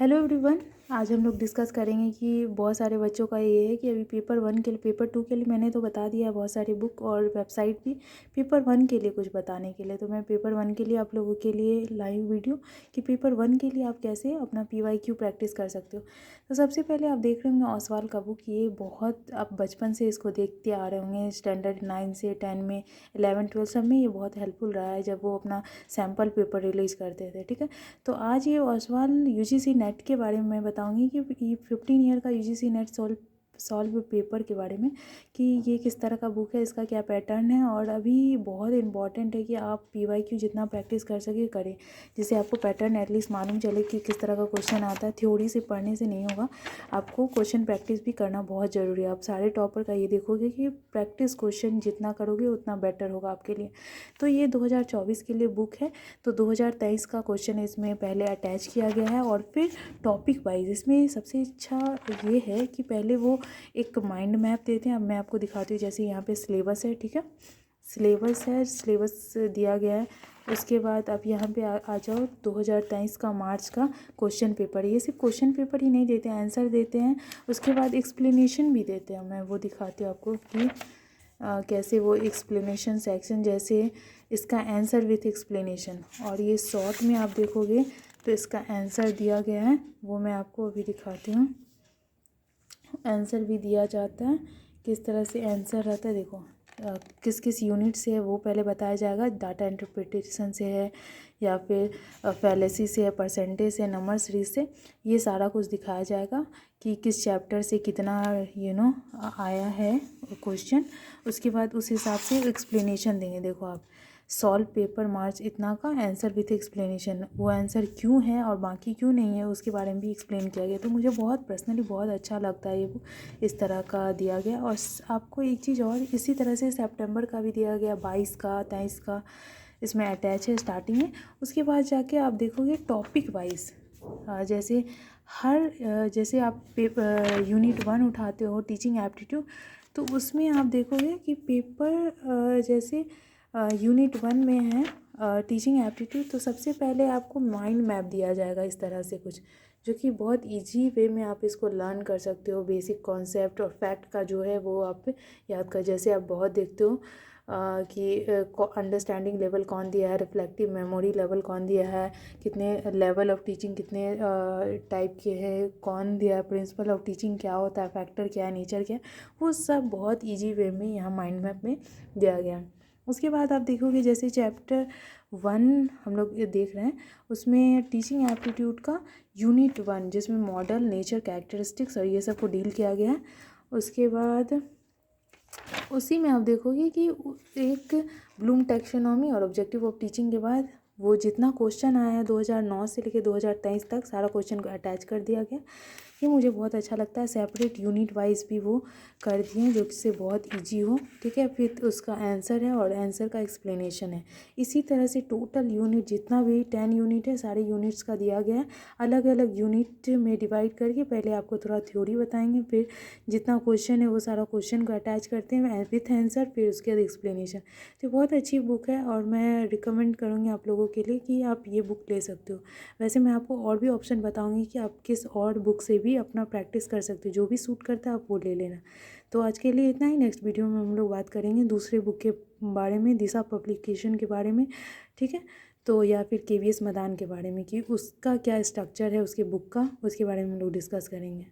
Hello everyone. आज हम लोग डिस्कस करेंगे कि बहुत सारे बच्चों का ये है कि अभी पेपर 1 के लिए, पेपर 2 के लिए मैंने तो बता दिया है बहुत सारी बुक और वेबसाइट भी, पेपर 1 के लिए कुछ बताने के लिए। तो मैं पेपर 1 के लिए आप लोगों के लिए लाइव वीडियो कि पेपर 1 के लिए आप कैसे अपना PYQ प्रैक्टिस कर सकते हो। तो सबसे पहले आप देख रहे होंगे ओसवाल का बुक। ये बहुत आप बचपन से इसको देखते आ रहे होंगे, स्टैंडर्ड 9 से 10 में, 11 12 सब में ये बहुत हेल्पफुल रहा है जब वो अपना सैम्पल पेपर रिलीज़ करते थे। ठीक है, तो आज ये ओसवाल UGC नेट के बारे में मैं बताऊंगी कि ये 15 ईयर का UGC नेट सॉल्व पेपर के बारे में कि ये किस तरह का बुक है, इसका क्या पैटर्न है। और अभी बहुत इंपॉर्टेंट है कि आप PYQ जितना प्रैक्टिस कर सके करें, जिससे आपको पैटर्न एटलीस्ट मालूम चले कि किस तरह का क्वेश्चन आता है। थ्योरी से पढ़ने से नहीं होगा, आपको क्वेश्चन प्रैक्टिस भी करना बहुत ज़रूरी है। आप सारे टॉपर का ये देखोगे कि प्रैक्टिस क्वेश्चन जितना करोगे उतना बेटर होगा आपके लिए। तो ये 2024 के लिए बुक है। तो 2023 का क्वेश्चन इसमें पहले अटैच किया गया है और फिर टॉपिक वाइज इसमें सबसे अच्छा ये है कि पहले वो एक माइंड मैप देते हैं। अब मैं आपको दिखाती हूँ, जैसे यहाँ पे सिलेबस है। ठीक है, सिलेबस है, सिलेबस दिया गया है। उसके बाद आप यहाँ पे आ जाओ, 2023 का मार्च का क्वेश्चन पेपर। ये सिर्फ क्वेश्चन पेपर ही नहीं देते हैं, आंसर देते हैं, उसके बाद एक्सप्लेनेशन भी देते हैं। मैं वो दिखाती हूँ आपको कि कैसे वो एक्सप्लेनेशन सेक्शन, जैसे इसका आंसर विथ एक्सप्लेनेशन। और ये शॉर्ट में आप देखोगे तो इसका आंसर दिया गया है, वो मैं आपको अभी दिखाती हूँ। आंसर भी दिया जाता है, किस तरह से आंसर रहता है। देखो किस किस यूनिट से है वो पहले बताया जाएगा। डाटा इंटरप्रिटेशन से है या फिर फैलेसी से है, परसेंटेज से, नंबर सीरीज से, ये सारा कुछ दिखाया जाएगा कि किस चैप्टर से कितना आया है क्वेश्चन। उसके बाद उस हिसाब से एक्सप्लेनेशन देंगे। देखो आप, सॉल्व पेपर मार्च इतना का आंसर विथ एक्सप्लेनेशन, वो आंसर क्यों है और बाकी क्यों नहीं है उसके बारे में भी एक्सप्लेन किया गया। तो मुझे बहुत पर्सनली बहुत अच्छा लगता है ये बुक इस तरह का दिया गया। और आपको एक चीज़ और, इसी तरह से सितंबर का भी दिया गया, 22 का, 23 का इसमें अटैच है स्टार्टिंग में। उसके बाद जाके आप देखोगे टॉपिक वाइज, जैसे जैसे आप पेपर यूनिट 1 उठाते हो टीचिंग एप्टीट्यूड, तो उसमें आप देखोगे कि पेपर जैसे यूनिट 1 में है टीचिंग एप्टीट्यूड। तो सबसे पहले आपको माइंड मैप दिया जाएगा इस तरह से कुछ, जो कि बहुत इजी वे में आप इसको लर्न कर सकते हो। बेसिक कॉन्सेप्ट और फैक्ट का जो है वो आप याद कर, जैसे आप बहुत देखते हो कि अंडरस्टैंडिंग लेवल कौन दिया है, रिफ्लेक्टिव मेमोरी लेवल कौन दिया है, कितने लेवल ऑफ टीचिंग कितने टाइप के हैं, कौन दिया है, प्रिंसिपल ऑफ टीचिंग क्या होता है, फैक्टर क्या है, नेचर क्या है, वो सब बहुत ईजी वे में यहाँ माइंड मैप में दिया गया है। उसके बाद आप देखोगे जैसे चैप्टर 1 हम लोग ये देख रहे हैं, उसमें टीचिंग एप्टीट्यूड का यूनिट 1 जिसमें मॉडल, नेचर, कैरेक्टरिस्टिक्स और ये सब को डील किया गया है। उसके बाद उसी में आप देखोगे कि एक ब्लूम टैक्सोनॉमी और ऑब्जेक्टिव ऑफ टीचिंग के बाद वो जितना क्वेश्चन आया है 2009 से लेकर 2023 तक, सारा क्वेश्चन को अटैच कर दिया गया। ये मुझे बहुत अच्छा लगता है। सेपरेट यूनिट वाइज भी वो कर दिए जो कि बहुत इजी हो। ठीक है, फिर उसका आंसर है और आंसर का एक्सप्लेनेशन है। इसी तरह से टोटल यूनिट जितना भी 10 यूनिट है, सारे यूनिट्स का दिया गया है। अलग अलग यूनिट में डिवाइड करके पहले आपको थोड़ा थ्योरी बताएंगे, फिर जितना क्वेश्चन है वो सारा क्वेश्चन को अटैच करते हैं विथ आंसर, फिर उसके बाद एक्सप्लेनेशन। तो बहुत अच्छी बुक है और मैं रिकमेंड करूँगी आप लोगों के लिए कि आप ये बुक ले सकते हो। वैसे मैं आपको और भी ऑप्शन बताऊँगी कि आप किस और बुक से भी अपना प्रैक्टिस कर सकते हो, जो भी सूट करता है आप वो ले लेना। तो आज के लिए इतना ही। नेक्स्ट वीडियो में हम लोग बात करेंगे दूसरे बुक के बारे में, दिशा पब्लिकेशन के बारे में। ठीक है, तो या फिर KVS मदान के बारे में कि उसका क्या स्ट्रक्चर है उसके बुक का, उसके बारे में हम लोग डिस्कस करेंगे।